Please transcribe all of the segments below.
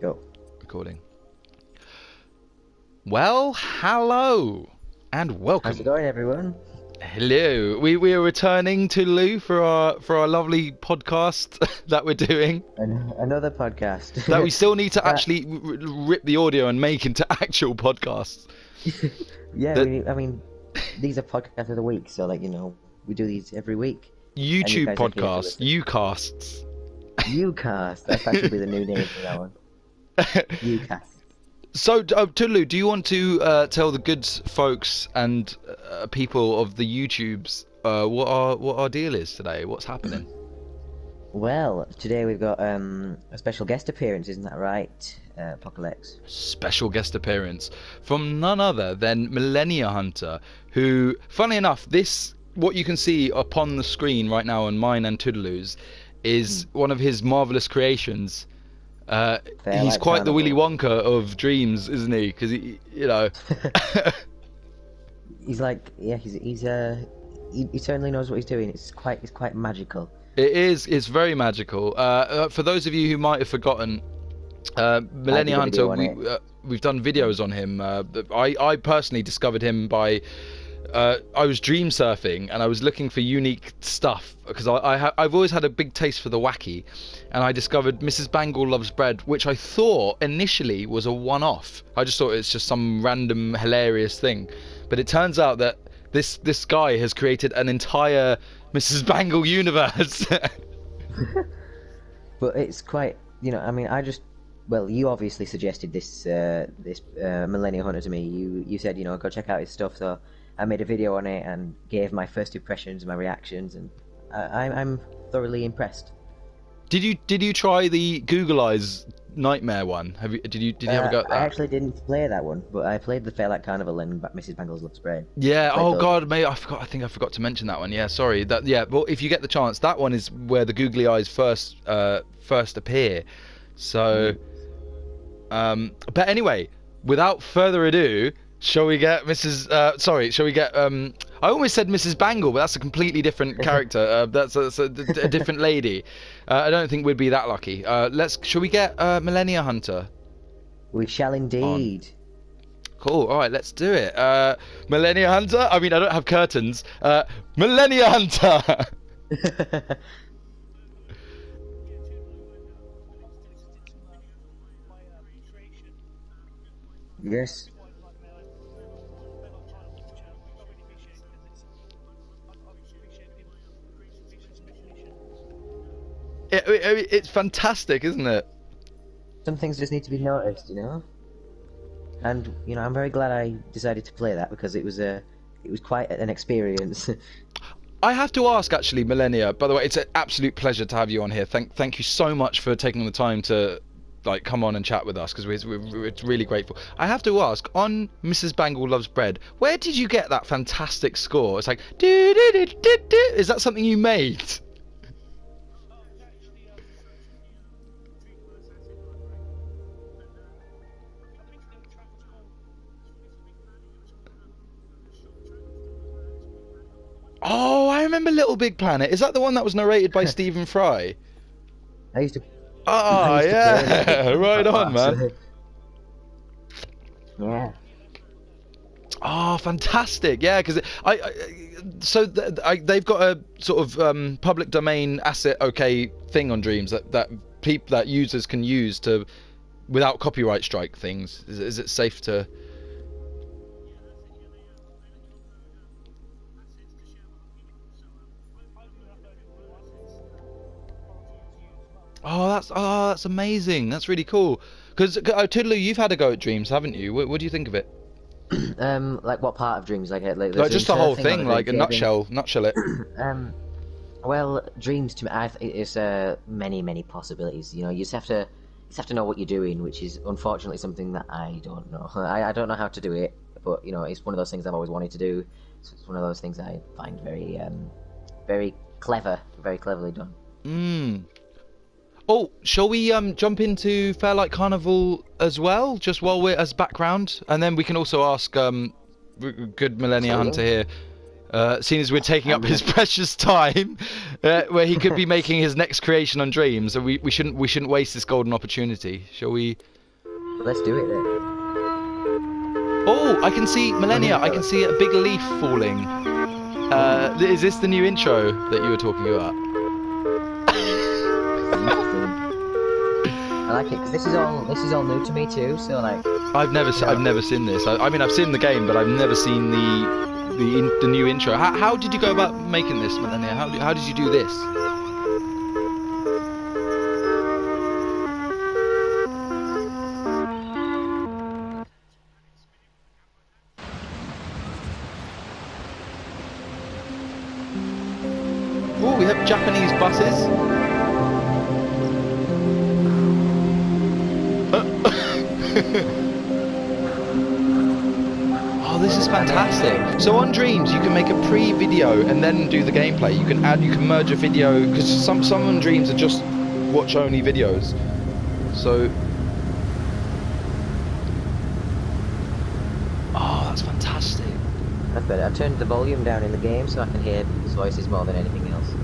Go. Recording. Well, hello and welcome. How's it going, everyone? Hello. We are returning to Toodaloo for our lovely podcast that we're doing. Another podcast. That we still need to actually rip the audio and make into actual podcasts. Yeah, I mean, these are podcasts of the week, so we do these every week. YouTube podcasts, Ucasts. Ucast. That's actually be the new name for that one. Ucast. So, Toodaloo, do you want to tell the good folks and people of the YouTubes what our deal is today? What's happening? Well, today we've got a special guest appearance, isn't that right, Apocolex? Special guest appearance from none other than Millennia Hunter, who, funnily enough, what you can see upon the screen right now on mine and Toodaloo's is one of his marvelous creations. He's quite the Willy Wonka of dreams, isn't he? Because he he's like, yeah, he certainly knows what he's doing. It's quite magical. It is. It's very magical. For those of you who might have forgotten, Millennia Hunter, we've done videos on him. I personally discovered him by I was dream surfing and I was looking for unique stuff because I've always had a big taste for the wacky, and I discovered Mrs. Bangle Loves Bread, which I thought initially was a one-off. I just thought it's just some random hilarious thing, but it turns out that this guy has created an entire Mrs. Bangle universe. But it's quite, I mean, you obviously suggested this Millennia Hunter to me. You said, go check out his stuff, so I made a video on it and gave my first impressions, my reactions, and I'm thoroughly impressed. Did you try the Google Eyes Nightmare one? Did you ever go at that? I actually didn't play that one, but I played the Fairlight Carnival and Mrs. Bangles Loves Bread. Yeah. Oh God, mate, I think I forgot to mention that one. Yeah, sorry. Well, if you get the chance, that one is where the Googly Eyes first appear. So, but anyway, without further ado, shall we get Shall we get I almost said Mrs. Bangle, but that's a completely different character. That's a different lady. I don't think we'd be that lucky. Shall we get Millennia Hunter? We shall indeed. Cool. All right, let's do it. Millennia Hunter. I mean, I don't have curtains. Millennia Hunter. Yes. It's fantastic, isn't it? Some things just need to be noticed, And I'm very glad I decided to play that because it was quite an experience. I have to ask, actually, Millennia. By the way, it's an absolute pleasure to have you on here. Thank you so much for taking the time to come on and chat with us, because we're really grateful. I have to ask, on Mrs. Bangle Loves Bread, where did you get that fantastic score? It's like do do do do do. Is that something you made? Oh, I remember Little Big Planet. Is that the one that was narrated by Stephen Fry? I used to. Oh, yeah. Right on, man. Yeah. Oh, fantastic. Yeah, because they've got a sort of public domain asset thing on Dreams that users can use to, without copyright strike things. Is it safe to... Oh, that's amazing. That's really cool. Because Toodaloo, you've had a go at Dreams, haven't you? What do you think of it? Like what part of Dreams? Like just the whole thing, like a nutshell it. Well, Dreams to me, it's many possibilities. You just have to know what you're doing, which is unfortunately something that I don't know. I don't know how to do it, but it's one of those things I've always wanted to do. So it's one of those things I find very, very clever, very cleverly done. Oh, shall we jump into Fairlight Carnival as well, just while we're as background, and then we can also ask good Millennia Hunter here seeing as we're taking up his precious time, where he could be making his next creation on Dreams, and we shouldn't waste this golden opportunity, shall we? Let's do it then. Oh, I can see Millennia. I can see a big leaf falling. Is this the new intro that you were talking about? I like it because this is all new to me too. So like, I've never seen this. I mean, I've seen the game, but I've never seen the new intro. How did you go about making this, Millennia? How did you do this? Oh, we have Japanese buses. Oh, this is fantastic. So on Dreams, you can make a pre-video and then do the gameplay. You can merge a video, because some on Dreams are just watch-only videos. So, oh, that's fantastic. That's better. I've turned the volume down in the game so I can hear his voices more than anything else.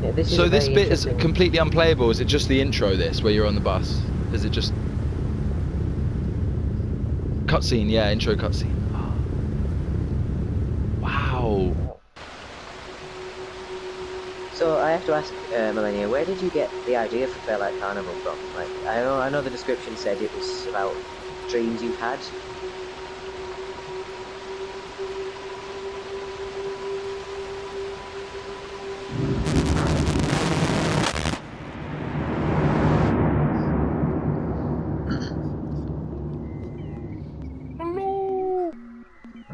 Yeah, so this bit is completely unplayable. Is it just the intro, this, where you're on the bus? Is it just... Cutscene, yeah, intro cutscene. Oh. Wow. So I have to ask, Millennia, where did you get the idea for Fairlight Carnival from? Like, I know the description said it was about dreams you've had.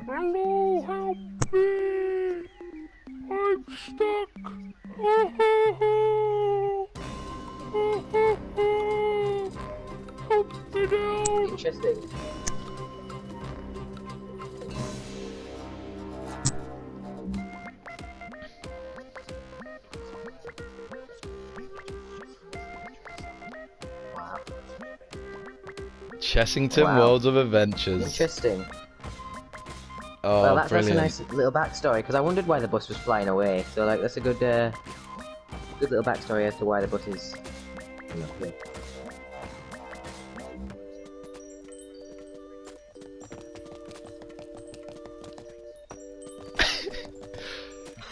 Hello, help me! I'm stuck! Help me down! Interesting. Wow. Chessington Wow. Worlds of Adventures. Interesting. Oh, Well, that's a brilliant. nice little backstory, because I wondered why the bus was flying away. So, like, that's a good little backstory as to why the bus is...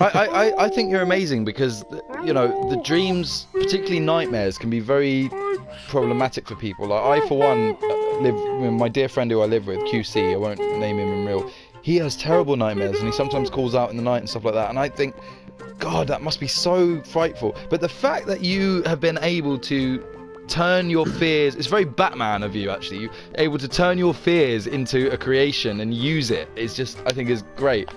I think you're amazing because, you know, the dreams, particularly nightmares, can be very problematic for people. Like, I, for one, my dear friend who I live with, QC, I won't name him in real, he has terrible nightmares and he sometimes calls out in the night and stuff like that. And I think, God, that must be so frightful. But the fact that you have been able to turn your fears, it's very Batman of you, actually. You're able to turn your fears into a creation and use it. It's just, I think, is great.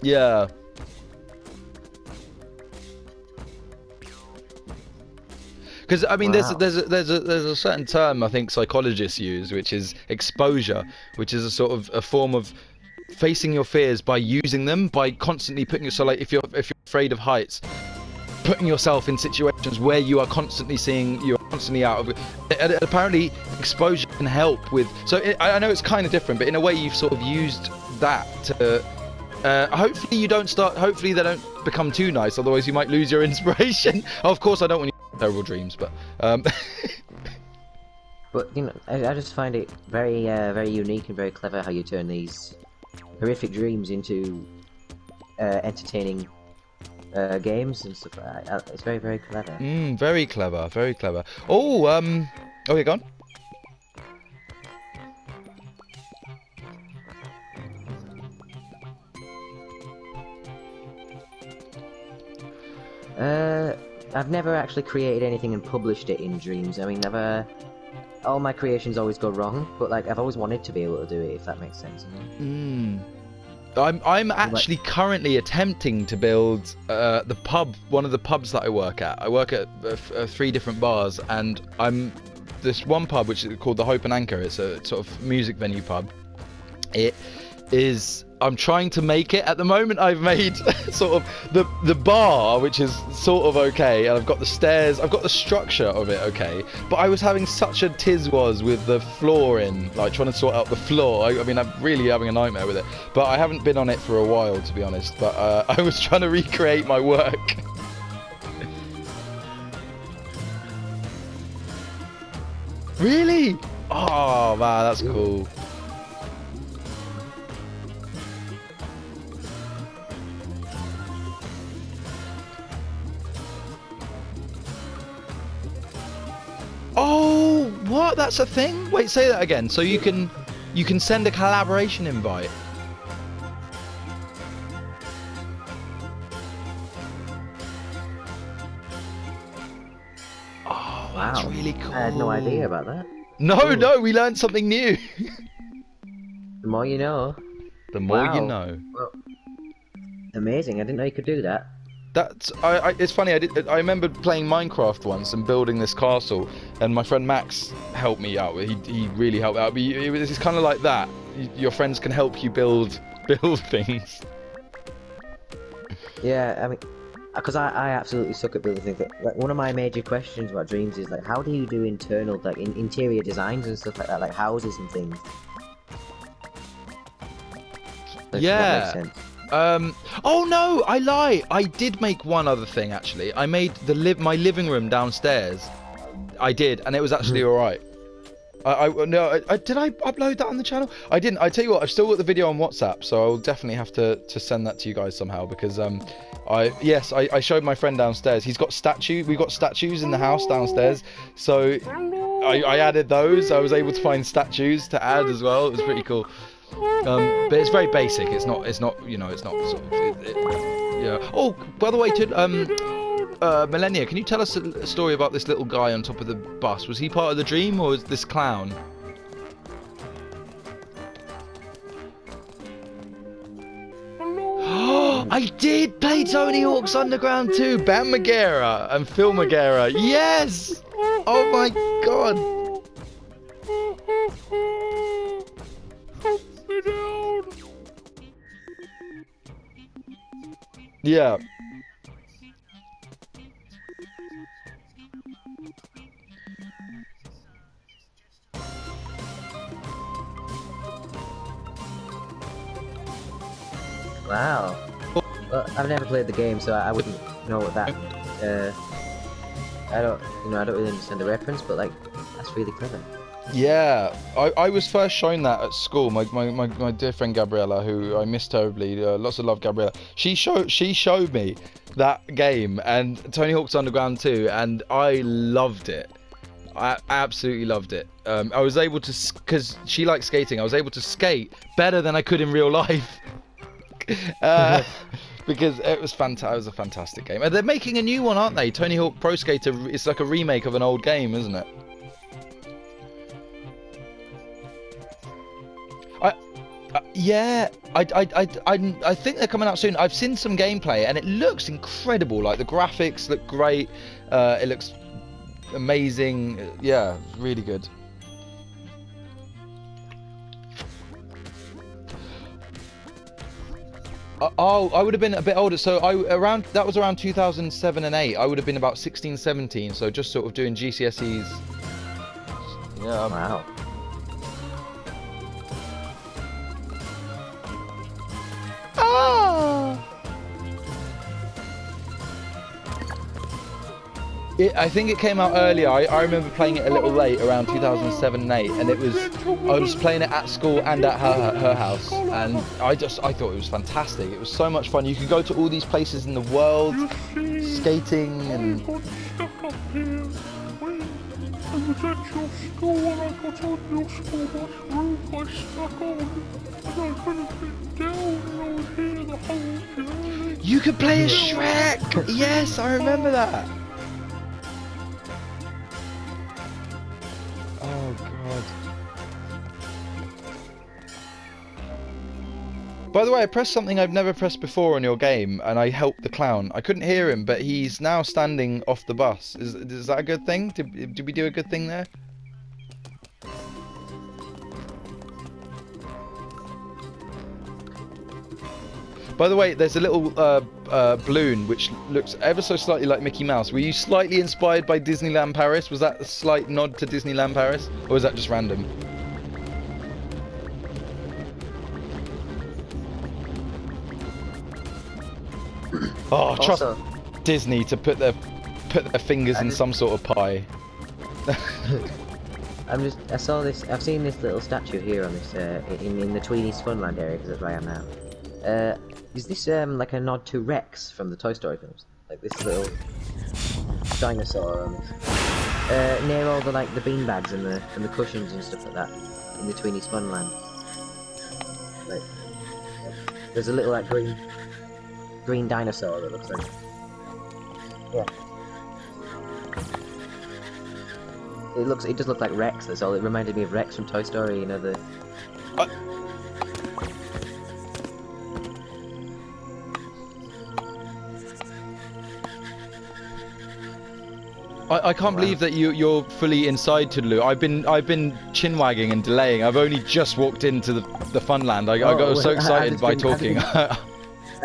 Yeah. Because I mean, Wow. there's a certain term I think psychologists use, which is exposure, which is a sort of a form of facing your fears by using them, by constantly putting yourself, like if you're afraid of heights, putting yourself in situations where you are constantly you're constantly out of it. And apparently exposure can help with, so I know it's kind of different, but in a way you've sort of used that to hopefully they don't become too nice, otherwise you might lose your inspiration. Of course I don't want you to have terrible dreams, but But, you know, I just find it very, very unique and very clever how you turn these horrific dreams into entertaining games and stuff like that. It's very, very clever. Very clever, very clever. Oh, okay, go on. I've never actually created anything and published it in Dreams. I mean, all my creations always go wrong, but like I've always wanted to be able to do it, if that makes sense. I'm actually currently attempting to build the pub, one of the pubs that I work at. I work at 3 different bars, and this one pub which is called the Hope and Anchor. It's a sort of music venue pub. is I'm trying to make it. At the moment, I've made sort of the bar, which is sort of okay, and I've got the stairs, I've got the structure of it okay, but I was having such a tiz-was with the flooring, like trying to sort out the floor. I mean, I'm really having a nightmare with it, but I haven't been on it for a while, to be honest, but I was trying to recreate my work. Really? Oh man, that's cool. Oh, what? That's a thing? Wait, say that again. So you can send a collaboration invite. Oh, that's really cool. I had no idea about that. No, we learned something new. The more you know. The more you know. Well, amazing. I didn't know you could do that. That's it's funny. I remember playing Minecraft once and building this castle, and my friend Max helped me out. He really helped out. But it's kind of like that. Your friends can help you build things. Yeah, I mean, because I absolutely suck at building things. Like, one of my major questions about dreams is like, how do you do internal, like, interior designs and stuff like that, like houses and things? Yeah. That makes sense. Oh no, I lie. I did make one other thing actually. I made my living room downstairs. I did, and it was actually all right. Did I upload that on the channel? I didn't. I tell you what, I've still got the video on WhatsApp, so I'll definitely have to send that to you guys somehow, because I showed my friend downstairs. He's got we've got statues in the house downstairs, so I added those. I was able to find statues to add as well. It was pretty cool. But it's very basic. It's not you know, it's not sort of yeah. Oh, by the way, Millennia, can you tell us a story about this little guy on top of the bus? Was he part of the dream, or was this clown? I did play Tony Hawk's Underground 2, Ben Magera and Phil Magera. Yes! Oh my god! Yeah. Wow. Well, I've never played the game, so I wouldn't know what that. I don't really understand the reference, but like, that's really clever. Yeah, I was first shown that at school. My dear friend Gabriella, who I miss terribly, lots of love, Gabriella. She showed me that game and Tony Hawk's Underground 2, and I loved it. I absolutely loved it. I was able to, because she likes skating, I was able to skate better than I could in real life. Because it was fantastic. It was a fantastic game. And they're making a new one, aren't they? Tony Hawk Pro Skater. It's like a remake of an old game, isn't it? Yeah, I think they're coming out soon. I've seen some gameplay and it looks incredible. Like the graphics look great. It looks amazing. Yeah, really good. Oh, I would have been a bit older. So that was around 2007 and 8. I would have been about 16, 17. So just sort of doing GCSEs. Yeah. Wow. I think it came out earlier. I remember playing it a little late, around 2007 and 8, and I was playing it at school and at her house, and I thought it was fantastic. It was so much fun. You could go to all these places in the world, skating and. I was at your school and I got on your school bus roof. I stuck on and I could have been down and I was here the whole journey. You could play as Shrek! Yes, I remember that. Oh god. By the way, I pressed something I've never pressed before on your game, and I helped the clown. I couldn't hear him, but he's now standing off the bus. Is that a good thing? Did we do a good thing there? By the way, there's a little balloon which looks ever so slightly like Mickey Mouse. Were you slightly inspired by Disneyland Paris? Was that a slight nod to Disneyland Paris? Or was that just random? Oh, trust Disney to put their fingers in some sort of pie. I've seen this little statue here on this in the Tweeny's Funland area, because that's where I am now. Is this like a nod to Rex from the Toy Story films? Like this little dinosaur on this, near all the the beanbags and the cushions and stuff like that in the Tweeny's Funland. Like, there's a little green dinosaur that looks like. Yeah. It does look like Rex, that's all. It reminded me of Rex from Toy Story, you know, the... I can't believe that you're fully inside Toodaloo. I've been chin wagging and delaying. I've only just walked into the Funland. I got so excited by talking. I've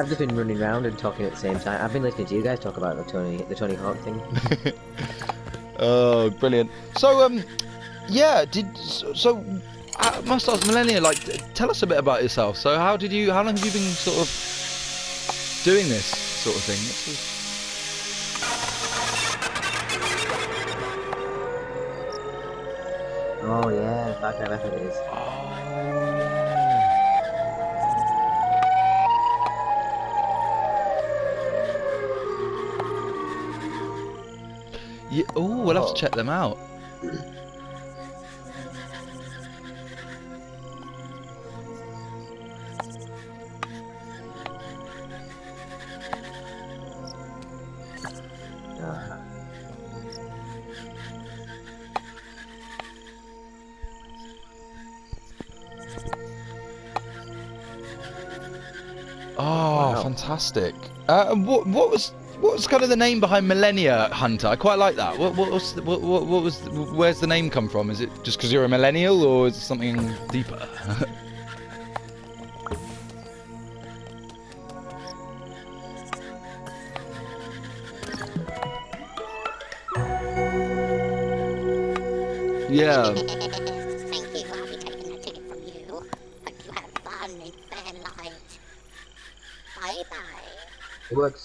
just been running around and talking at the same time. I've been listening to you guys talk about the Tony Hawk thing. Oh, brilliant. So, yeah, I must ask Millennia, tell us a bit about yourself. So how long have you been sort of doing this sort of thing? Oh yeah, that kind of it is. Yeah, oh, we'll have to check them out. Oh, wow. Fantastic. What was kind of the name behind Millennia Hunter? I quite like that. Where's the name come from? Is it just because you're a millennial, or is it something deeper? Yeah. Thank you. I'll be taking that ticket from you. Hope you have fun in Fanlight. Bye bye. It works.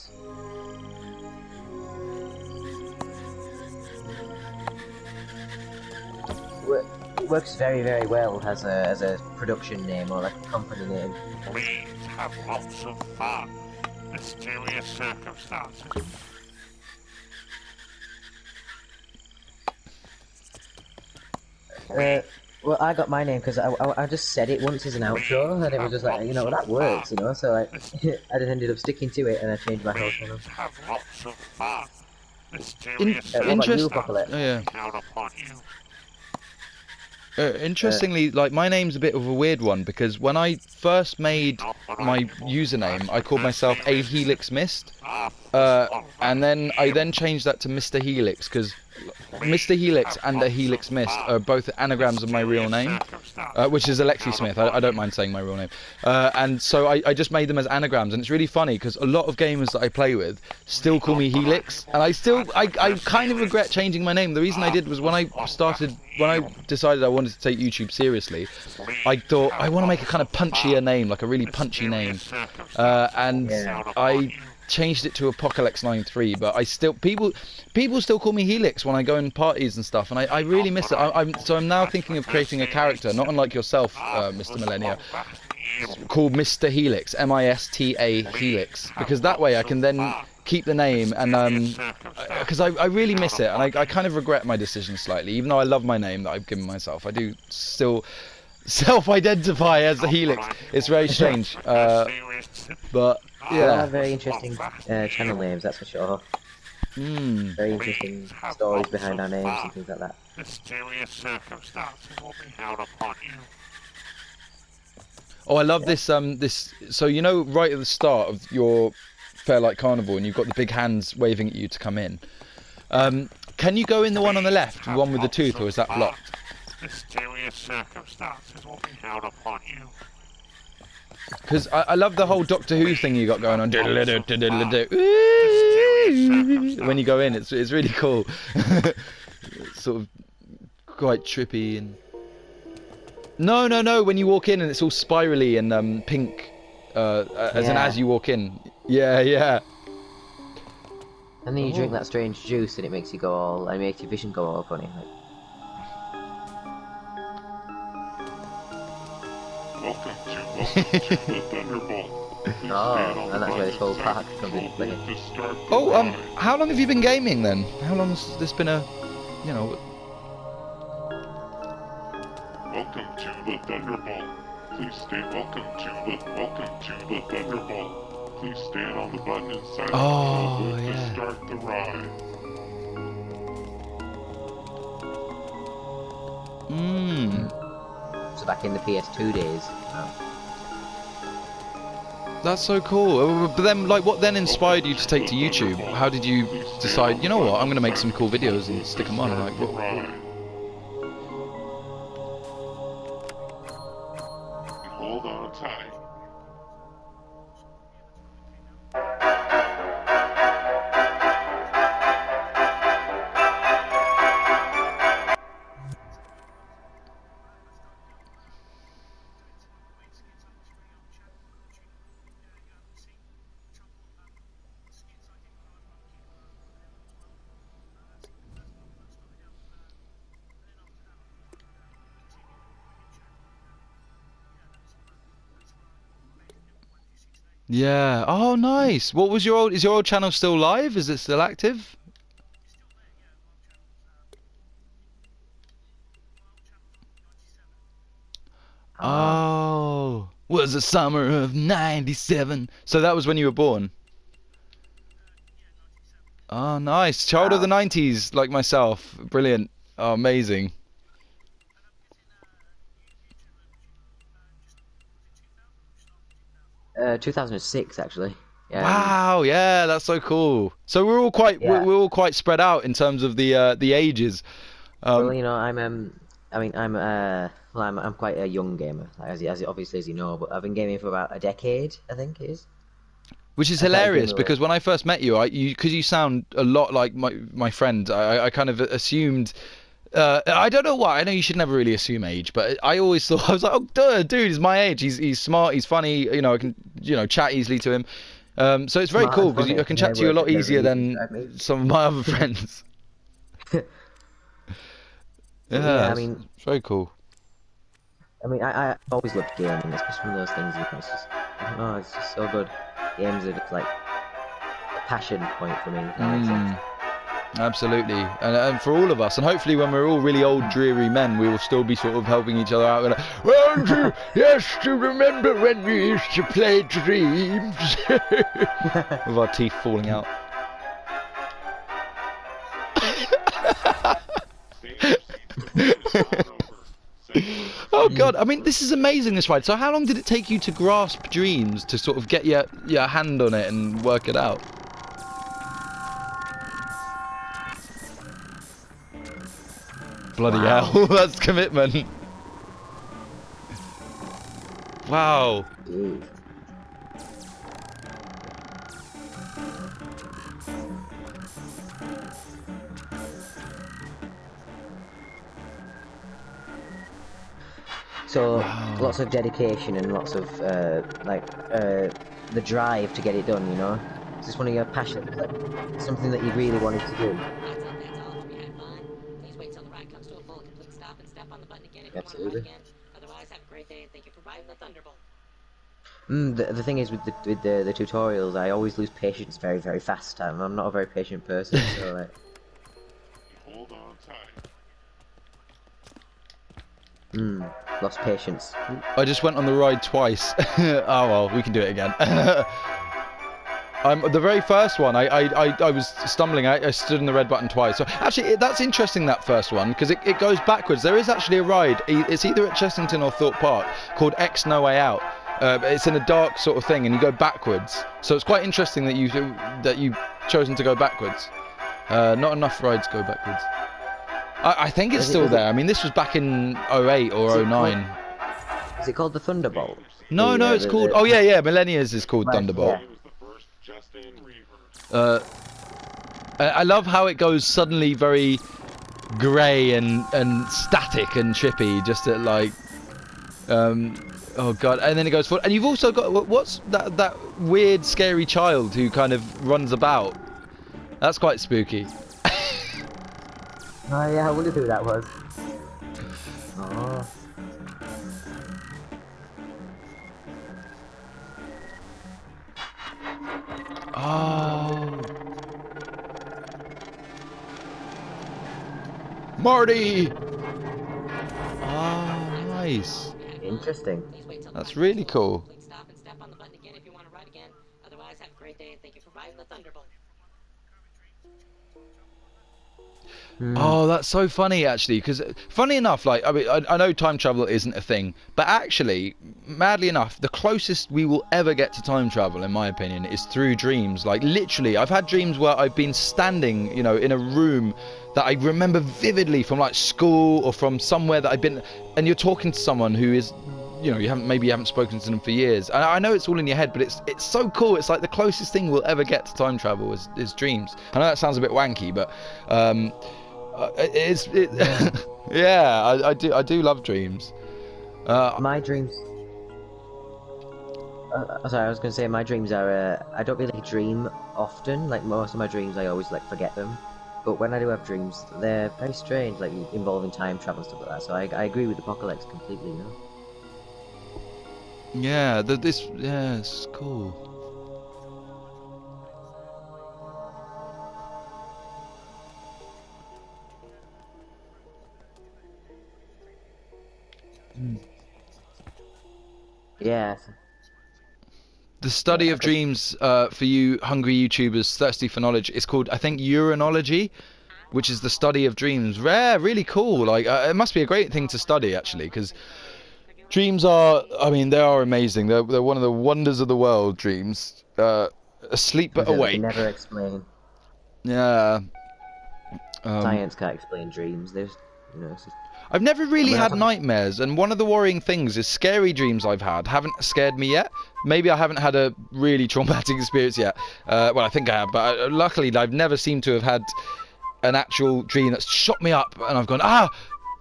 It works very, very well as a production name or like a company name. Please have lots of fun. Mysterious circumstances. Well, I got my name because I just said it once as an outro, and it was just like, you know, that works, you know, so like, I just ended up sticking to it, and I changed my whole channel. Have lots of fun. Interesting. Apocolex? Yeah. Count upon you. Interestingly, like, my name's a bit of a weird one, because when I first made my username, I called myself A Helix Mist, and then I changed that to Mr. Helix, because Mr. Helix and a Helix Mist are both anagrams of my real name, which is Alexi Smith. I don't mind saying my real name. And so I just made them as anagrams, and it's really funny because a lot of gamers that I play with still call me Helix, and I kind of regret changing my name. The reason I did was when I decided I wanted to take YouTube seriously, I thought I want to make a kind of punchier name, like a really punchy name, and I changed it to Apocolex 93, but I still people still call me Helix when I go in parties and stuff, and I really miss it. I'm now thinking of creating a character, not unlike yourself, Mr. Millennia, called Mr. Helix, M-I-S-T-A Helix, because that way I can then keep the name, and because I really miss it, and I kind of regret my decision slightly, even though I love my name that I've given myself. I do still self-identify as the Helix. It's very strange, but yeah. Very interesting channel names, that's for sure. Very interesting stories behind our names and things like that. Mysterious circumstances will be held upon you. Oh, I love this. So you know, right at the start of your Fairlight Carnival, and you've got the big hands waving at you to come in. Can you go in the one on the left, the one with the tooth, or is that blocked? Mysterious circumstances will be held upon you. Because I love the whole Doctor Who thing you got going on. When you go in, it's really cool. It's sort of quite trippy and. No. When you walk in and it's all spirally and pink, as you walk in. Yeah. And then you drink that strange juice and it makes you go all, and makes your vision go all funny. Like. Welcome to the Thunderbolt. Oh, and that's where this whole park comes into play. Oh, how long have you been gaming then? How long has this been a, Welcome to the Thunderbolt. Please stay. Welcome to the Thunderbolt. Please stand on the button inside the booth to start the ride. So back in the PS2 days. That's so cool. But then, like, what then inspired you to take to YouTube? How did you decide, you know what, I'm going to make some cool videos and stick them on? Like, what? Hold on tight. Yeah. Oh, nice. What was is your old channel still live? Is it still active? Oh, was the summer of '97. So that was when you were born. Oh, nice. Child of the '90s, like myself. Brilliant. Oh, amazing. 2006 actually. Yeah. Wow, yeah, that's so cool. So we're all quite spread out in terms of the ages. Well, you know, I'm quite a young gamer, obviously as you know, but I've been gaming for about a decade, I think it is. Which is hilarious because when I first met you, because you sound a lot like my friend, I kind of assumed. I don't know why. I know you should never really assume age, but I always thought, I was like, oh, dude, he's my age. He's smart. He's funny. You know, I can chat easily to him. So it's very cool because I can chat to you a lot easier than some of my other friends. Yeah, I mean, it's very cool. I mean, I always loved gaming. It's just one of those things. It's just so good. Games are just like a passion point for me. If that makes sense. Absolutely, and for all of us, and hopefully when we're all really old, dreary men, we will still be sort of helping each other out. Like, well, yes, to remember when we used to play Dreams, with our teeth falling out. Oh God, I mean, this is amazing, this ride. So how long did it take you to grasp Dreams, to sort of get your hand on it and work it out? Bloody hell, that's commitment. Wow. So lots of dedication and lots of the drive to get it done, you know? Is this one of your passions? Like, something that you really wanted to do? Absolutely. Otherwise, have a great day and thank you for riding the Thunderbolt. The thing is with the tutorials, I always lose patience very, very fast. I'm not a very patient person, so like. Hold on tight. Lost patience. I just went on the ride twice. Oh well, we can do it again. The very first one, I was stumbling. I stood in the red button twice. So actually, that's interesting, that first one, because it goes backwards. There is actually a ride. It's either at Chessington or Thorpe Park called X No Way Out. It's in a dark sort of thing, and you go backwards. So it's quite interesting that you've chosen to go backwards. Not enough rides go backwards. I think it's still there. I mean, this was back in 08 or 09. Is it called the Thunderbolt? No, no, it's called. Oh yeah, Millennia's is called Thunderbolt. I love how it goes suddenly very grey and static and trippy, just at like, oh god, and then it goes forward. And you've also got what's that weird, scary child who kind of runs about. That's quite spooky. Oh yeah, I wonder who that was. Oh. Oh. Marty! Oh, nice. Interesting. That's really cool. Stop and step on the button again if you want to ride again. Otherwise, have a great day and thank you for riding the Thunderbolt. Oh, that's so funny, actually, because funny enough, like, I mean, I know time travel isn't a thing, but actually, madly enough, the closest we will ever get to time travel, in my opinion, is through dreams. Like, literally, I've had dreams where I've been standing, you know, in a room that I remember vividly from, like, school or from somewhere that I've been, and you're talking to someone who is, you know, you haven't spoken to them for years. And I know it's all in your head, but it's so cool. It's like the closest thing we'll ever get to time travel is dreams. I know that sounds a bit wanky, but yeah, I do love dreams. My dreams. Sorry, I was going to say my dreams are. I don't really dream often. Like most of my dreams, I always like forget them. But when I do have dreams, they're very strange, like involving time travel and stuff like that. So I agree with Apocolex completely. You know. Yeah, it's cool. Yeah. The study of dreams, for you hungry YouTubers thirsty for knowledge, is called, I think, uranology, which is the study of dreams. Really cool. Like, it must be a great thing to study, actually, because dreams are, I mean, they are amazing. They're one of the wonders of the world, dreams. Asleep but awake. Never explain. Yeah. Science can't explain dreams. There's, you know, it's just... I've never really had nightmares, and one of the worrying things is scary dreams I've had haven't scared me yet. Maybe I haven't had a really traumatic experience yet. Well, I think I have, but luckily I've never seemed to have had an actual dream that's shot me up, and I've gone,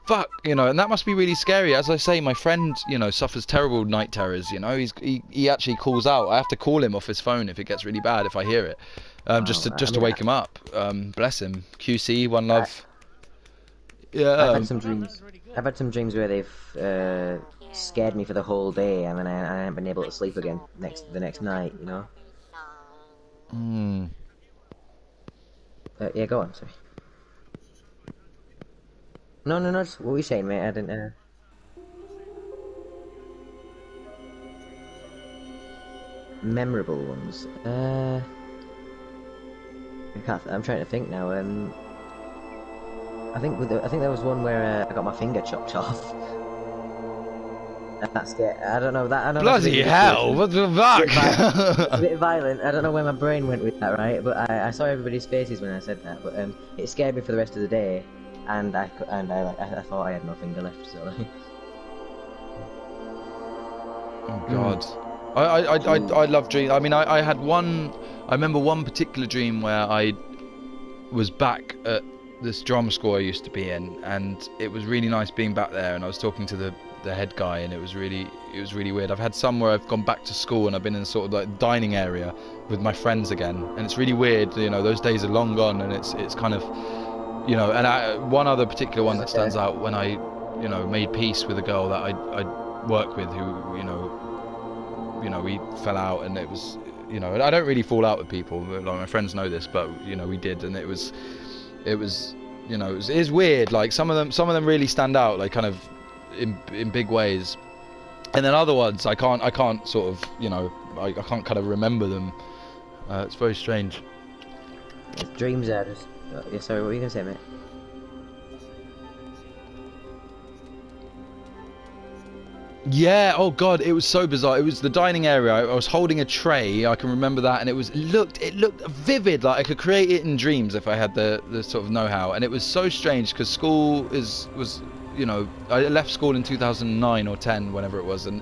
fuck, you know, and that must be really scary. As I say, my friend, you know, suffers terrible night terrors, you know. He actually calls out. I have to call him off his phone if it gets really bad, if I hear it, just to wake him up. Bless him. QC, one love. Yeah. I've had some dreams. I've had some dreams where they've scared me for the whole day, and then I haven't been able to sleep again the next night. You know. Yeah, go on. Sorry. No. What were you saying, mate? I didn't. Memorable ones. I'm trying to think now. I think there was one where I got my finger chopped off. That's it. I don't know that. I don't Bloody know hell! What the fuck? It's a bit violent. I don't know where my brain went with that, right? But I saw everybody's faces when I said that. But it scared me for the rest of the day, and I thought I had no finger left. So. Like... Oh God. I love dreams. I mean, I had one. I remember one particular dream where I was back at this drama school I used to be in, and it was really nice being back there, and I was talking to the head guy, and it was really weird. I've had some where I've gone back to school and I've been in sort of like dining area with my friends again, and it's really weird, you know. Those days are long gone, and it's kind of, you know. And one other particular one that stands out, when I, you know, made peace with a girl that I work with, who, you know, we fell out, and it was, you know, I don't really fall out with people, like my friends know this, but you know, we did, and it was, you know, it is weird. Like some of them really stand out, like kind of in big ways, and then other ones I can't sort of, you know, I can't kind of remember them. It's very strange. Dreams are just... yeah, sorry, what were you gonna say, mate? Yeah, oh god, it was so bizarre. It was the dining area. I was holding a tray, I can remember that, and it looked vivid, like I could create it in dreams if I had the sort of know-how. And it was so strange because school was, you know, I left school in 2009 or 10, whenever it was, and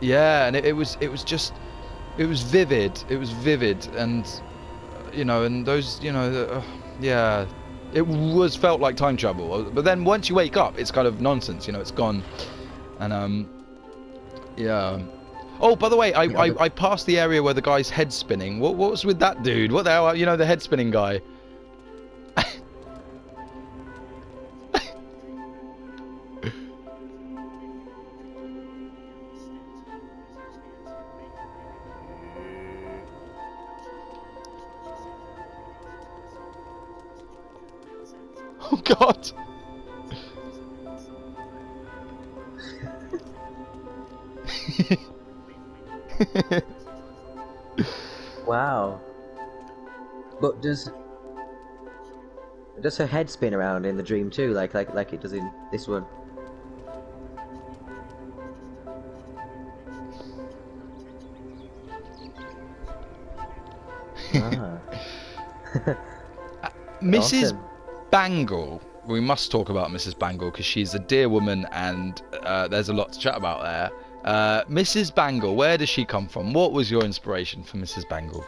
Yeah, and it was just, it was vivid. It was vivid, and you know, and those, you know, yeah, it was felt like time travel. But then once you wake up, it's kind of nonsense. You know, it's gone, and yeah. Oh, by the way, I passed the area where the guy's head spinning. What was with that dude? What the hell? You know, the head spinning guy. Oh God. Wow. But does her head spin around in the dream too, like it does in this one? Ah. Mrs. Awesome. Bangle. We must talk about Mrs. Bangle because she's a dear woman, and there's a lot to chat about there. Mrs. Bangle, where does she come from? What was your inspiration for Mrs. Bangle?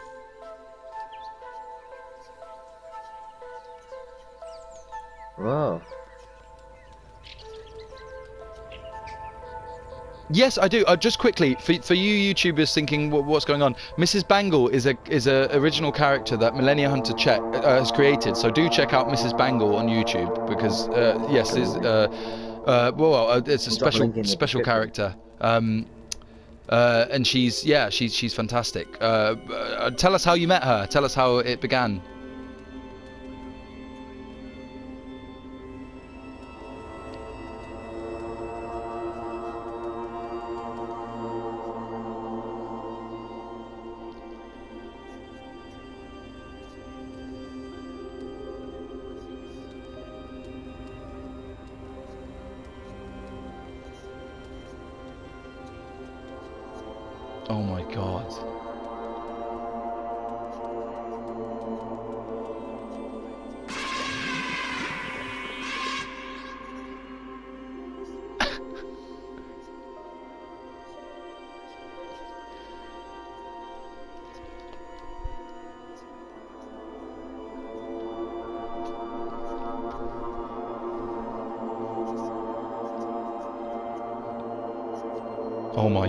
Whoa. Yes, I do. Just quickly, for you YouTubers thinking what's going on, Mrs. Bangle is a original character that Millennia Hunter has created. So do check out Mrs. Bangle on YouTube because yes, it's a special character. And she's fantastic. Tell us how you met her. Tell us how it began. Oh my God. Oh my.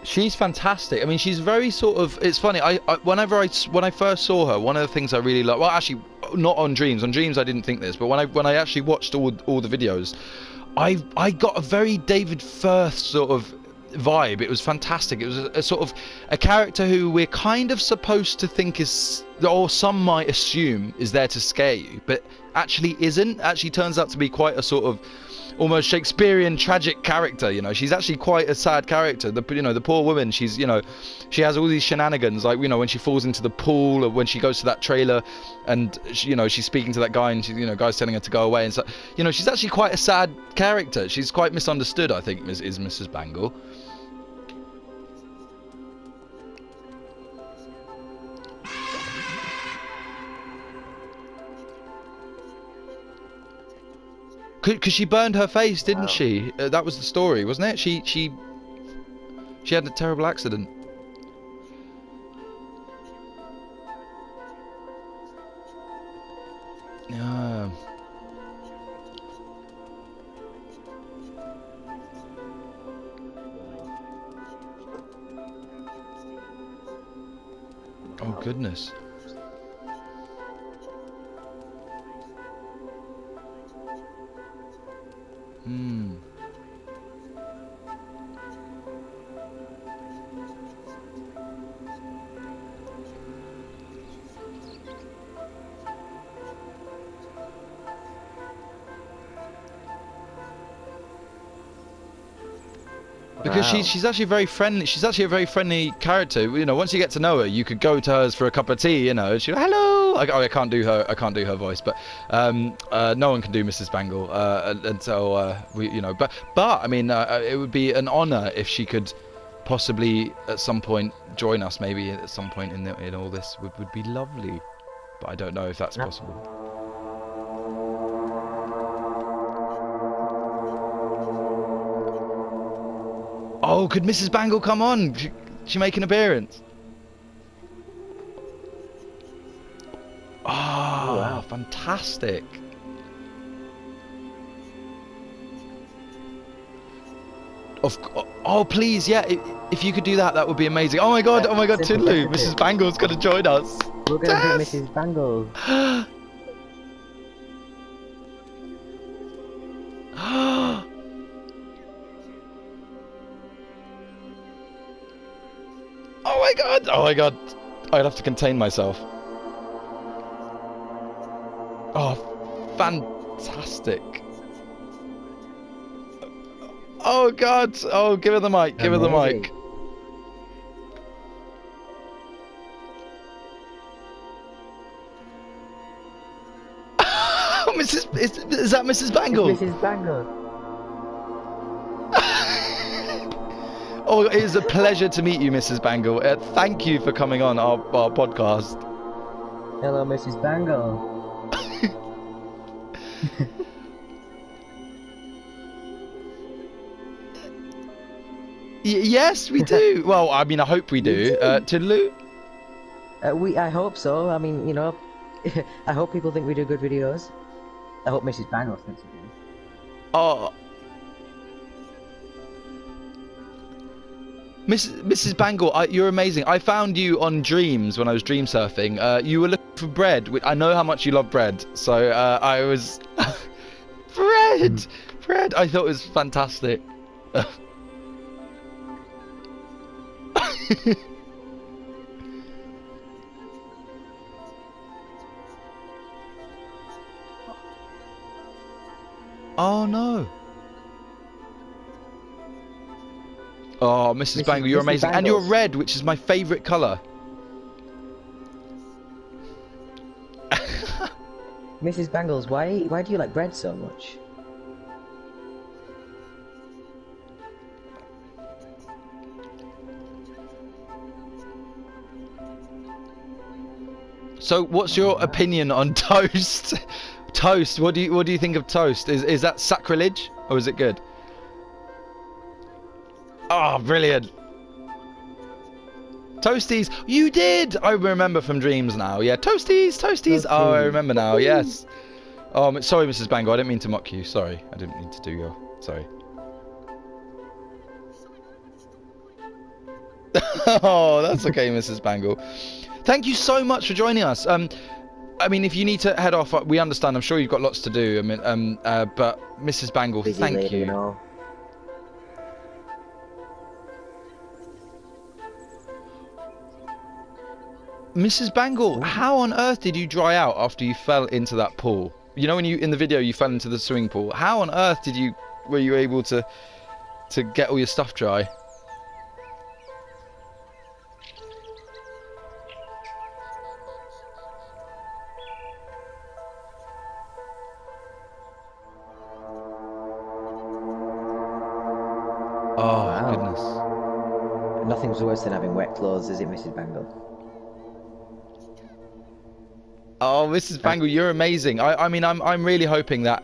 She's fantastic. I mean, she's very sort of. It's funny. When I first saw her, one of the things I really like. Well, actually, not on Dreams. On Dreams, I didn't think this, but when I actually watched all the videos, I got a very David Firth sort of vibe. It was fantastic. It was a sort of a character who we're kind of supposed to think is, or some might assume is there to scare you, but actually isn't. Actually turns out to be quite a sort of almost Shakespearean tragic character. You know, she's actually quite a sad character. The poor woman, she's, you know, she has all these shenanigans, like, you know, when she falls into the pool, or when she goes to that trailer and she, you know, she's speaking to that guy and she, you know, guy's telling her to go away, and so, you know, she's actually quite a sad character. She's quite misunderstood, I think, is Mrs. Bangle. Because she burned her face, didn't she? That was the story, wasn't it? She had a terrible accident. Yeah. Oh goodness. Hmm. Because she's actually very friendly. She's actually a very friendly character. You know, once you get to know her, you could go to hers for a cup of tea. You know, she's hello. I can't do her voice, but no one can do Mrs. Bangle. And so we, you know, but I mean, it would be an honour if she could possibly at some point join us, maybe at some point in all this would be lovely. But I don't know if that's possible. Oh, could Mrs. Bangle come on? She make an appearance. Oh, wow. Fantastic. Oh, please, yeah. If you could do that, that would be amazing. Oh my god, Toodaloo, Mrs. Bangle's gonna join us. We're gonna do Mrs. Bangle. Oh my god. I'd have to contain myself. Oh, fantastic. Oh god. Oh, give her the mic. Give her the mic. Oh, is that Mrs. Bangle? It's Mrs. Bangle. Oh, it is a pleasure to meet you, Mrs. Bangle. Thank you for coming on our podcast. Hello, Mrs. Bangle. Yes, we do. Well, I mean, I hope we do. Toodaloo? I hope so. I mean, you know, I hope people think we do good videos. I hope Mrs. Bangle thinks we do. Oh. Mrs. Bangle, you're amazing. I found you on Dreams when I was dream surfing. You were looking for bread. I know how much you love bread, so I was... bread! Bread! I thought it was fantastic. Oh no. Oh, Mrs. Bangle, you're amazing. And you're red, which is my favourite colour. Mrs. Bangles, why do you like bread so much? So, what's your opinion on toast? Toast. What do you think of toast? Is that sacrilege or is it good? Oh, brilliant. Toasties. You did. I remember from Dreams now. Yeah, toasties. Oh, I remember now. Yes. Oh, sorry, Mrs. Bangle. I didn't mean to mock you. Sorry, I didn't mean to do your. Sorry. Oh, that's okay, Mrs. Bangle. Thank you so much for joining us. I mean, if you need to head off, we understand. I'm sure you've got lots to do. I mean, but Mrs. Bangle, thank you. Know. Mrs. Bangle, how on earth did you dry out after you fell into that pool? You know, when in the video you fell into the swimming pool. How on earth were you able to get all your stuff dry? Oh, wow. Goodness. Nothing's worse than having wet clothes, is it, Mrs. Bangle? Oh, Mrs. Bangle, you're amazing. I mean, I'm really hoping that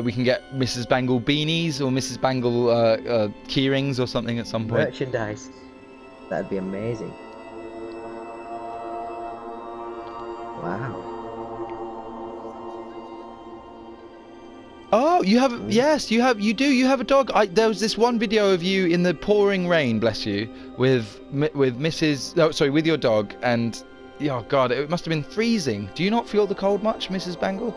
we can get Mrs. Bangle beanies or Mrs. Bangle key rings or something at some point. Merchandise. That'd be amazing. Wow. Oh, you have, yes, you have a dog. There was this one video of you in the pouring rain, bless you, with with your dog, and oh god, it must have been freezing. Do you not feel the cold much, Mrs. Bangle?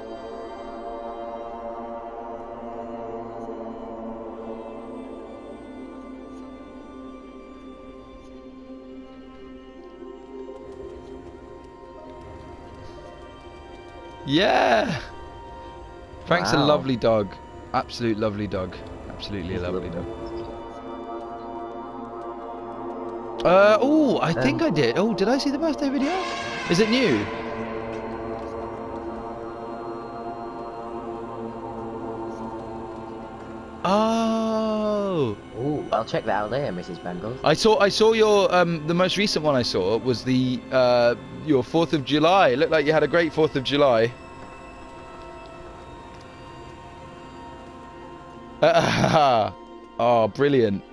Yeah. Frank's a lovely dog. Absolute lovely dog. Absolutely a lovely dog. Oh, I think I did. Oh, did I see the birthday video? Is it new? Oh. Ooh. I'll check that out later, Mrs. Bangles. I saw your the most recent one I saw was the your 4th of July. It looked like you had a great 4th of July. Oh, brilliant.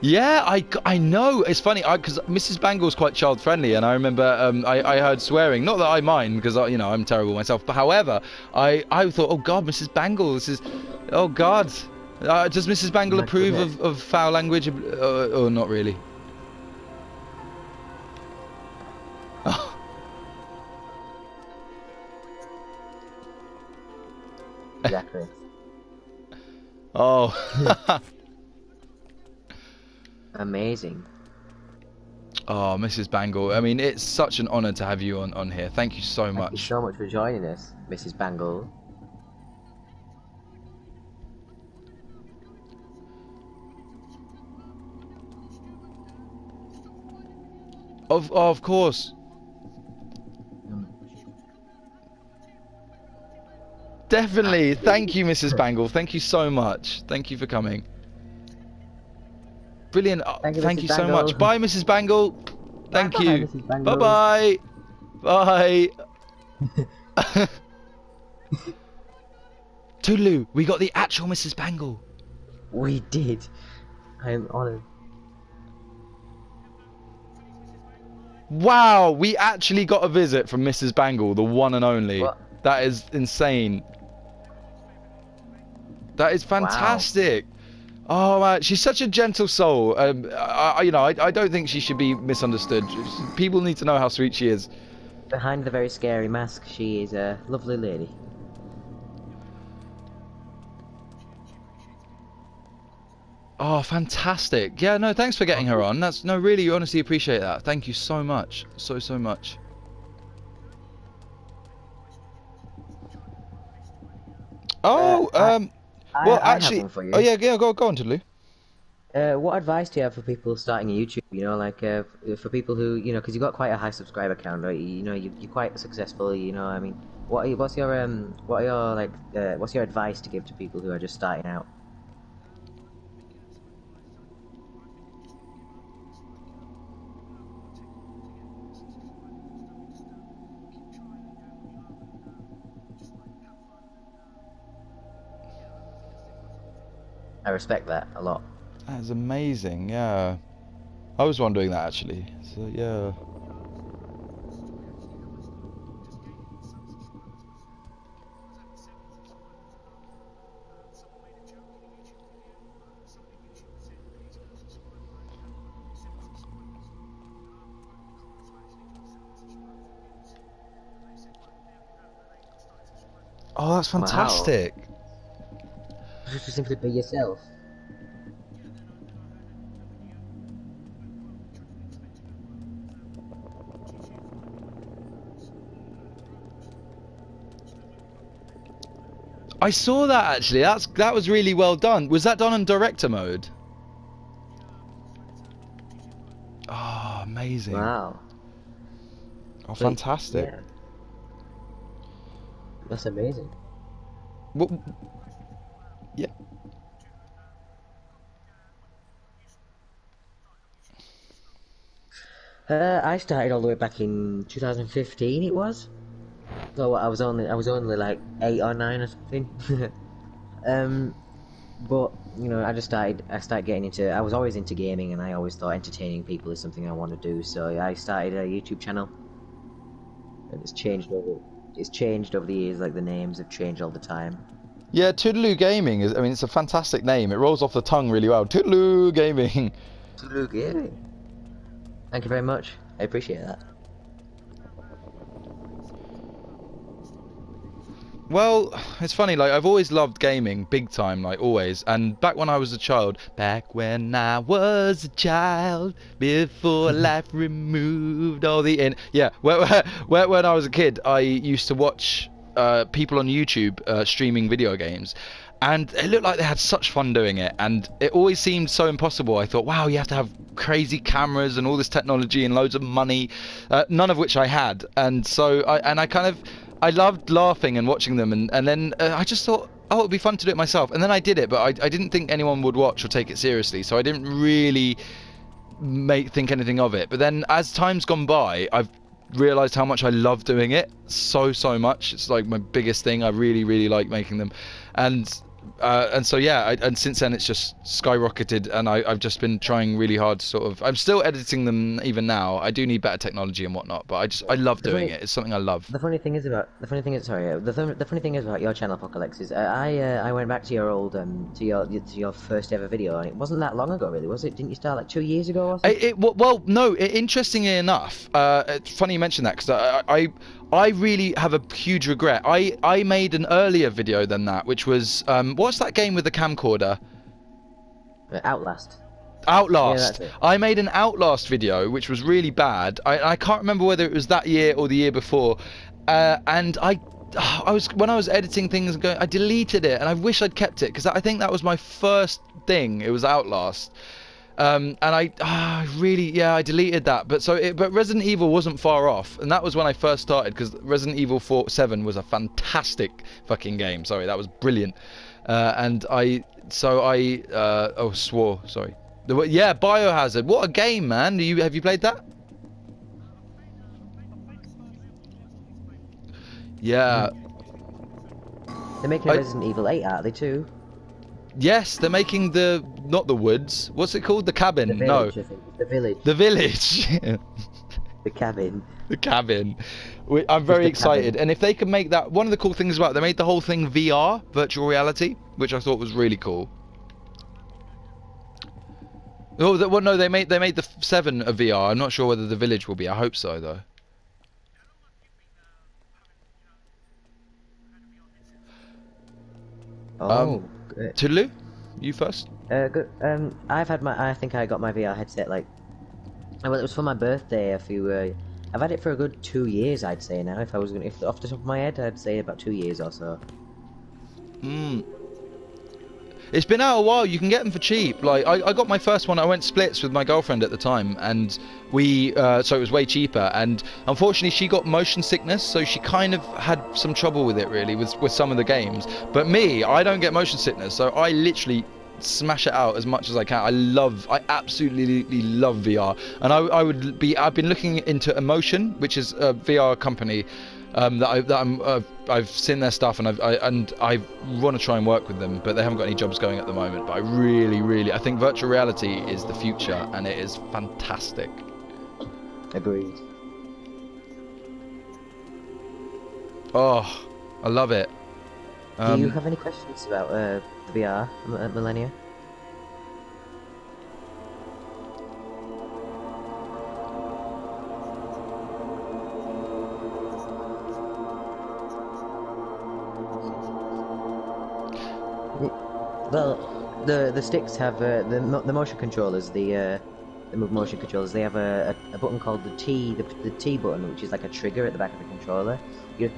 Yeah, I know. It's funny because Mrs. Bangle's quite child friendly, and I remember I heard swearing. Not that I mind because you know I'm terrible myself. But however, I thought, oh God, Mrs. Bangle, this is, oh God, does Mrs. Bangle approve of foul language or not really? Oh. Exactly. Oh. Amazing. Oh, Mrs. Bangle. I mean, it's such an honour to have you on here. Thank you so much. Thank you so much for joining us, Mrs. Bangle. Of course. Definitely. Thank you, Mrs. Bangle. Thank you so much. Thank you for coming. Brilliant. Thank you so much. Bye, Mrs. Bangle. Thank you. Bye-bye. Bye. Toodaloo, we got the actual Mrs. Bangle. We did. I am honoured. Wow, we actually got a visit from Mrs. Bangle, the one and only. What? That is insane. That is fantastic. Wow. Oh man, she's such a gentle soul. You know, I don't think she should be misunderstood. People need to know how sweet she is. Behind the very scary mask, she is a lovely lady. Oh, fantastic. Yeah, no, thanks for getting her on. That's no, really, honestly appreciate that. Thank you so much. So much. Oh, well, actually, oh yeah, go on, Toodaloo. What advice do you have for people starting a YouTube? You know, like for people who, you know, because you've got quite a high subscriber count, right? You know, you're quite successful. You know, I mean, what's your advice to give to people who are just starting out? I respect that a lot. That's amazing, yeah. I was wondering that actually. So yeah. Oh, that's fantastic. Wow. Just to simply be yourself. I saw that actually. That was really well done. Was that done on director mode? Oh, amazing. Wow. Oh, fantastic. Yeah. That's amazing. What? Yeah. I started all the way back in 2015. It was. So I was only like 8 or 9 or something. But you know, I started getting into. I was always into gaming, and I always thought entertaining people is something I want to do. So I started a YouTube channel, and it's changed over the years. Like the names have changed all the time. Yeah, Toodaloo Gaming is. I mean, it's a fantastic name. It rolls off the tongue really well. Toodaloo Gaming. Toodaloo Gaming. Thank you very much. I appreciate that. Well, it's funny, like, I've always loved gaming, big time, like, always, and back when I was a child, before life removed all the yeah, when I was a kid, I used to watch people on YouTube streaming video games, and it looked like they had such fun doing it, and it always seemed so impossible. I thought, wow, you have to have crazy cameras and all this technology and loads of money, none of which I had, and so I kind of I loved laughing and watching them, and then I just thought, oh, it'd be fun to do it myself, and then I did it, but I didn't think anyone would watch or take it seriously, so I didn't really think anything of it. But then as time's gone by, I've realized how much I love doing it so much. It's like my biggest thing. I really like making them, and so yeah, and since then it's just skyrocketed, and I've just been trying really hard to sort of, I'm still editing them even now. I do need better technology and whatnot, but I love doing it. It's something I love. The funny thing is about your channel, Apocolex, is I went back to your old to your first ever video, and it wasn't that long ago, really, was it? Didn't you start like 2 years ago or something? Well, no. Interestingly enough, it's funny you mention that, because I really have a huge regret. I made an earlier video than that, which was what's that game with the camcorder? Outlast. Outlast. Yeah, I made an Outlast video, which was really bad. I can't remember whether it was that year or the year before, and I was, when I was editing things and going, I deleted it, and I wish I'd kept it, because I think that was my first thing. It was Outlast. And I really, I deleted that, but Resident Evil wasn't far off, and that was when I first started, because Resident Evil 7 was a fantastic fucking game. Sorry, that was brilliant. Swore, sorry. Yeah, Biohazard, what a game, man. Have you played that? Yeah. They're making Resident Evil 8, aren't they, too? Yes, they're making not the woods. What's it called? The cabin? The village, I think. The village. The village. The cabin. The cabin. I'm very excited. And if they could make that, one of the cool things about it, they made the whole thing VR, virtual reality, which I thought was really cool. Oh, no, they made the 7 a VR. I'm not sure whether the village will be. I hope so, though. Oh, good. Toodaloo, you first. Good. I think I got my VR headset well, it was for my birthday I've had it for a good 2 years, I'd say now. If off the top of my head, I'd say about 2 years or so. It's been out a while. You can get them for cheap. Like I got my first one. I went splits with my girlfriend at the time, and so it was way cheaper. And unfortunately, she got motion sickness, so she kind of had some trouble with it, really, with some of the games. But me, I don't get motion sickness, so I literally smash it out as much as I can. I absolutely love VR, and I've been looking into Emotion, which is a VR company. I've seen their stuff, and I want to try and work with them, but they haven't got any jobs going at the moment. But I really, I think virtual reality is the future, and it is fantastic. Agreed. Oh, I love it. Do you have any questions about VR, Millennia? Well, the sticks have the motion controllers, the move motion controllers. They have a button called the T button, which is like a trigger at the back of the controller. You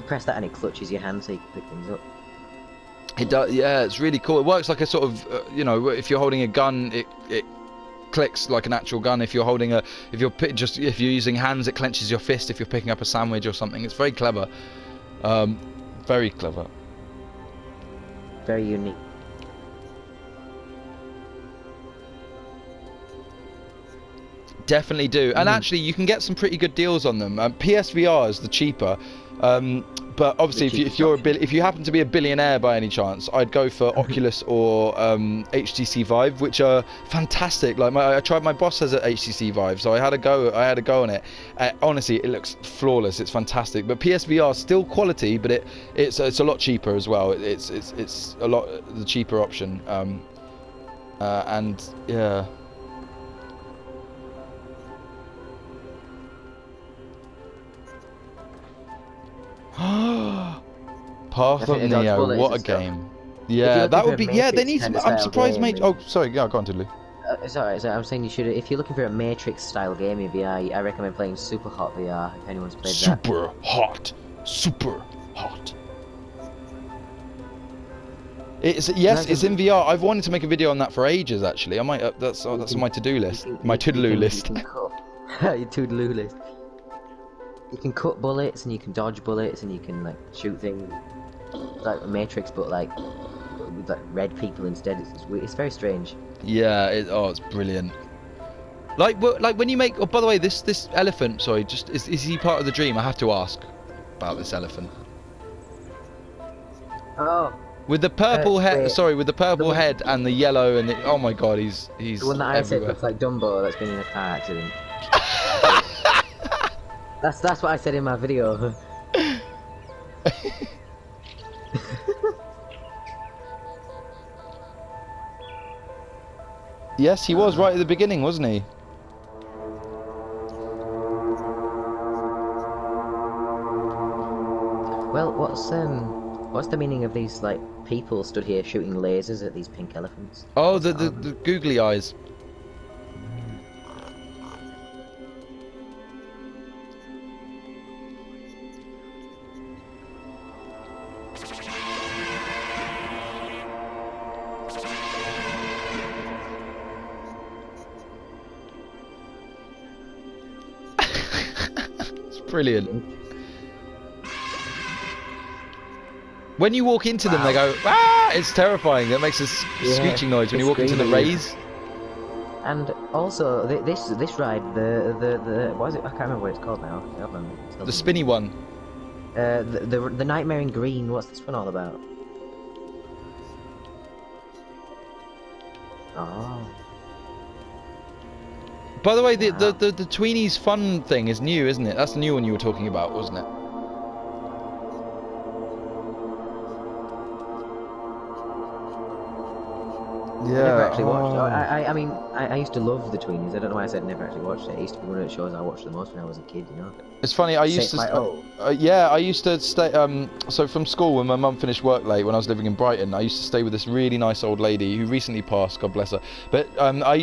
press that and it clutches your hand so you can pick things up. It does, yeah. It's really cool. It works like a sort of, if you're holding a gun, it clicks like an actual gun. If you're using hands, it clenches your fist if you're picking up a sandwich or something. It's very clever. Very clever. Very unique. Definitely do. And actually, you can get some pretty good deals on them. PSVR is the cheaper. But obviously, if you happen to be a billionaire by any chance, I'd go for Oculus or HTC Vive, which are fantastic. Like my boss has an HTC Vive, so I had a go on it. Honestly, it looks flawless. It's fantastic. But PSVR is still quality, but it's a lot cheaper as well. It's a lot the cheaper option. And yeah. Path of Neo, what a game. Yeah, that would be, they need some, I'm surprised oh, sorry, go on, Toodaloo. It's alright, I'm saying you should, if you're looking for a Matrix style game in VR, I recommend playing Super Hot VR, if anyone's played that. Super hot. It's in VR. I've wanted to make a video on that for ages, actually. I might, that's on my to-do list, my Toodaloo list. Your Toodaloo list. You can cut bullets and you can dodge bullets and you can like shoot things like Matrix, but like with like red people instead. It's weird. It's very strange. Yeah. It's brilliant. Like when you make. Oh, by the way, this elephant. Sorry, just is he part of the dream? I have to ask about this elephant. Oh. With the purple head. wait. Sorry, with the purple head and the yellow and oh my god, he's The one that I said everywhere. looks like Dumbo that's been in a car accident. That's what I said in my video. Yes, he was right at the beginning, wasn't he? Well, what's the meaning of these like people stood here shooting lasers at these pink elephants? Oh, the googly eyes. It's brilliant. When you walk into them, they go, ah! It's terrifying. That makes a screeching noise when you walk into the rays. And also, this ride, the what is it? I can't remember what it's called now. I don't remember. It's called The spinny one. the Nightmare in Green. What's this one all about? Oh. By the way, the Tweenies fun thing is new, isn't it? That's the new one you were talking about, wasn't it? Yeah. Never actually watched it. I mean, I used to love the Tweenies. I don't know why I said never actually watched it. It used to be one of the shows I watched the most when I was a kid, you know? It's funny, I used to... yeah, I used to stay... so from school, when my mum finished work late, when I was living in Brighton, I used to stay with this really nice old lady who recently passed, God bless her. But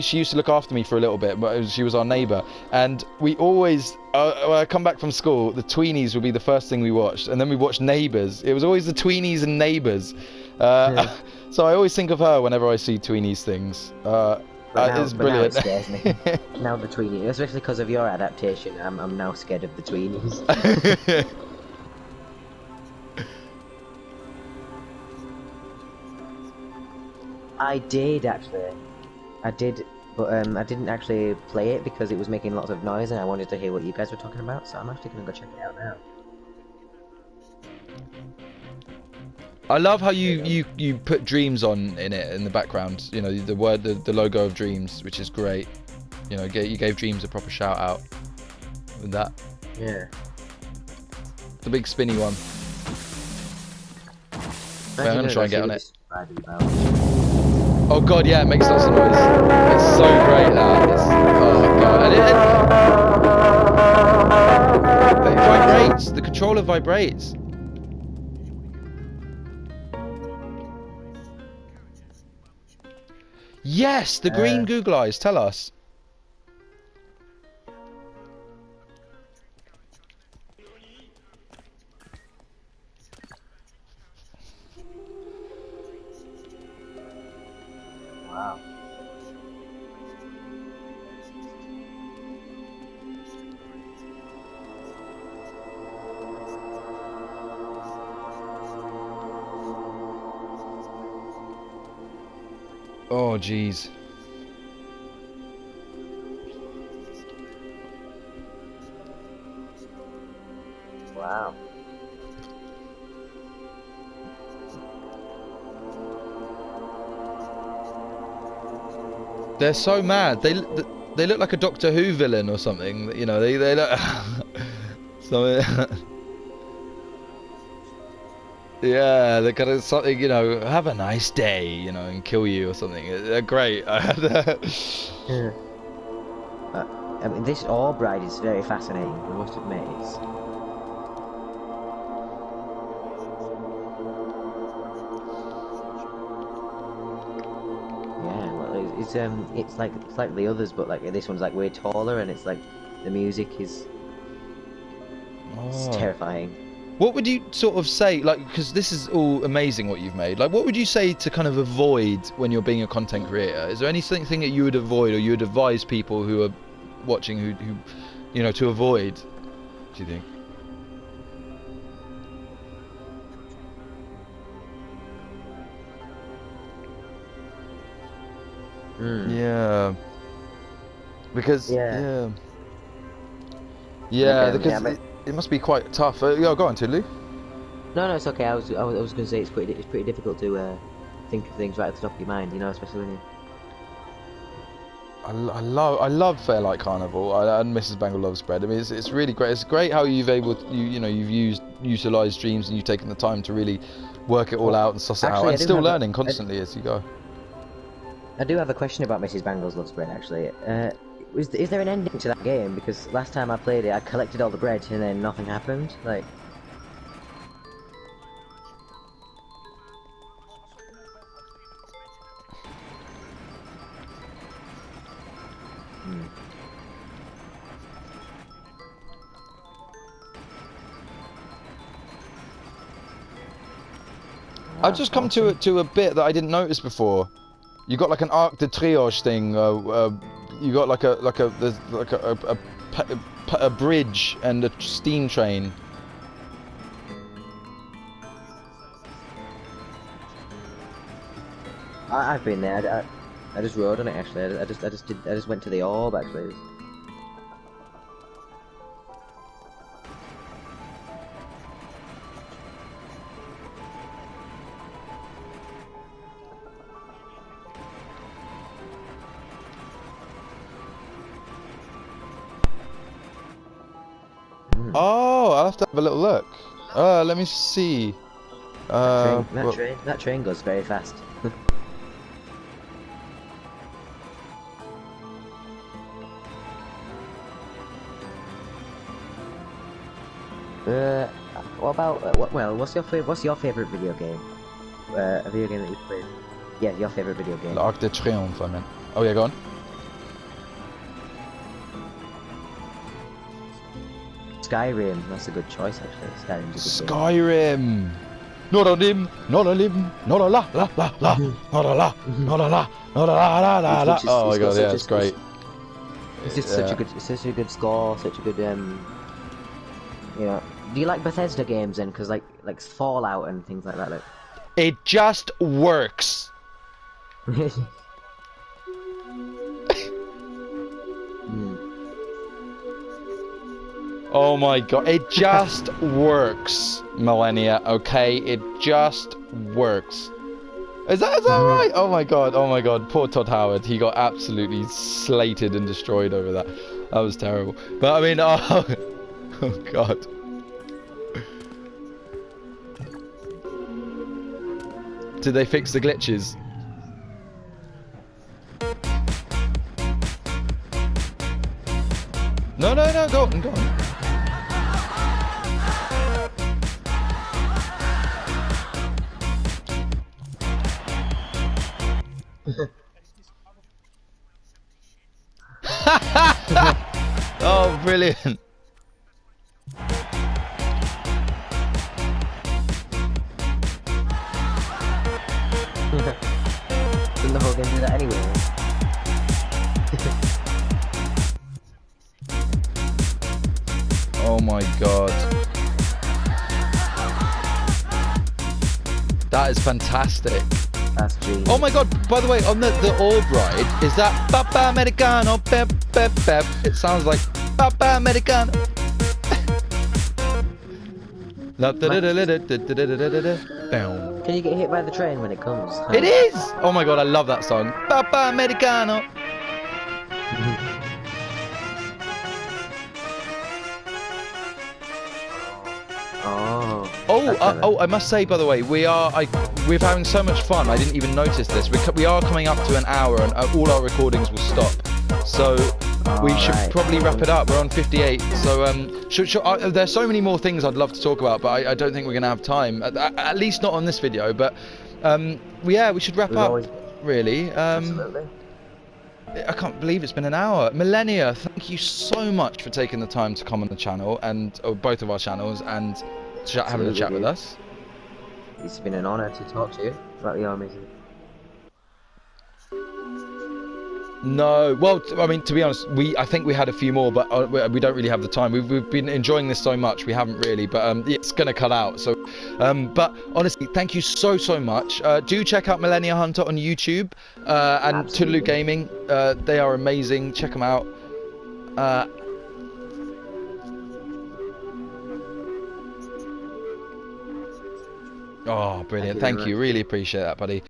she used to look after me for a little bit, but she was our neighbour. And we always... when I come back from school, the Tweenies would be the first thing we watched. And then we watched Neighbours. It was always the Tweenies and Neighbours. Yeah. So I always think of her whenever I see Tweenies things. It's brilliant. Now it scares me. Now the Tweenies, especially because of your adaptation, I'm now scared of the Tweenies. I did actually. I did, but I didn't actually play it because it was making lots of noise and I wanted to hear what you guys were talking about, so I'm actually gonna go check it out now. I love how you put Dreams on in it in the background. You know, the logo of Dreams, which is great. You know, you gave Dreams a proper shout out with that. Yeah. The big spinny one. I'm gonna try and get on it. Oh god, yeah, it makes lots of noise. It's so great that. Oh god, and it vibrates. The controller vibrates. Yes, the green Google eyes. Tell us. Wow. Oh jeez. Wow. They're so mad. They look like a Doctor Who villain or something. You know, they look. So. Yeah, they're kind of something, you know, have a nice day, you know, and kill you or something. They're great. Yeah. I mean, this orb ride is very fascinating, I must admit. Yeah, well, it's like the others, but like this one's like way taller, and it's like the music is it's terrifying. What would you sort of say, like, because this is all amazing what you've made, like, what would you say to kind of avoid when you're being a content creator? Is there anything that you would avoid, or you would advise people who are watching who you know, to avoid, do you think? Yeah. Because Yeah. yeah, Okay, because it must be quite tough. Yeah, go on, Toodaloo. No, it's okay. I was going to say it's pretty difficult to think of things right at the top of your mind, you know, especially when you. I love Fairlight Carnival and Mrs. Bangle Loves Bread. I mean, it's really great. It's great how you've utilised dreams and you've taken the time to really work it all out and suss it out, and still learning constantly as you go. I do have a question about Mrs. Bangles Loves Bread, actually. Is there an ending to that game? Because last time I played it, I collected all the bread and then nothing happened. Like. I've just come to a bit that I didn't notice before. You got like an arc de triage thing. You got like a bridge and a steam train. I've been there. I just rode on it actually. I just went to the orb actually. Oh, I'll have to have a little look. Let me see. That train goes very fast. What about what's your favorite video game? A video game that you've played? Yeah, your favorite video game. L'Arc de Triomphe, I meant. Oh yeah, go on. Skyrim, that's a good choice actually. Skyrim's a good Skyrim! Not a lim, not a lim, not a la la la la, not a la, not a la, not a la la la la. Oh my god, yeah, it's great. It's just such a good score, such a good you know. Do you like Bethesda games then? Because like Fallout and things like that. Like. It just works. Oh my god, it just works, Millennia, okay? It just works. Is that right? Oh my god, poor Todd Howard, he got absolutely slated and destroyed over that. That was terrible. But I mean, oh god. Did they fix the glitches? No, go on. Oh, brilliant. Didn't the whole game do that anyway? Oh my god. That is fantastic. That's genius. Oh my god, by the way, on the orb ride, is that Papa Americano, pep, pep, pep. It sounds like Papa Americano. Can you get hit by the train when it comes? It is! Oh my god, I love that song. Papa Americano. I must say, by the way, we're having so much fun. I didn't even notice this. We are coming up to an hour, and all our recordings will stop. So we should probably wrap it up. We're on 58. So there's so many more things I'd love to talk about, but I don't think we're going to have time. At least not on this video. But yeah, we should wrap up. Really. Absolutely. I can't believe it's been an hour. Millennia, thank you so much for taking the time to come on the channel and both of our channels and having a chat with us. It's been an honour to talk to you about your amazing. No, well, I mean, to be honest, I think we had a few more, but we don't really have the time. We've been enjoying this so much, we haven't really, but it's gonna cut out. So, but honestly, thank you so much. Do check out Millennia Hunter on YouTube and Toodaloo Gaming. They are amazing. Check them out. Oh, brilliant! Thank you. Really appreciate that, buddy.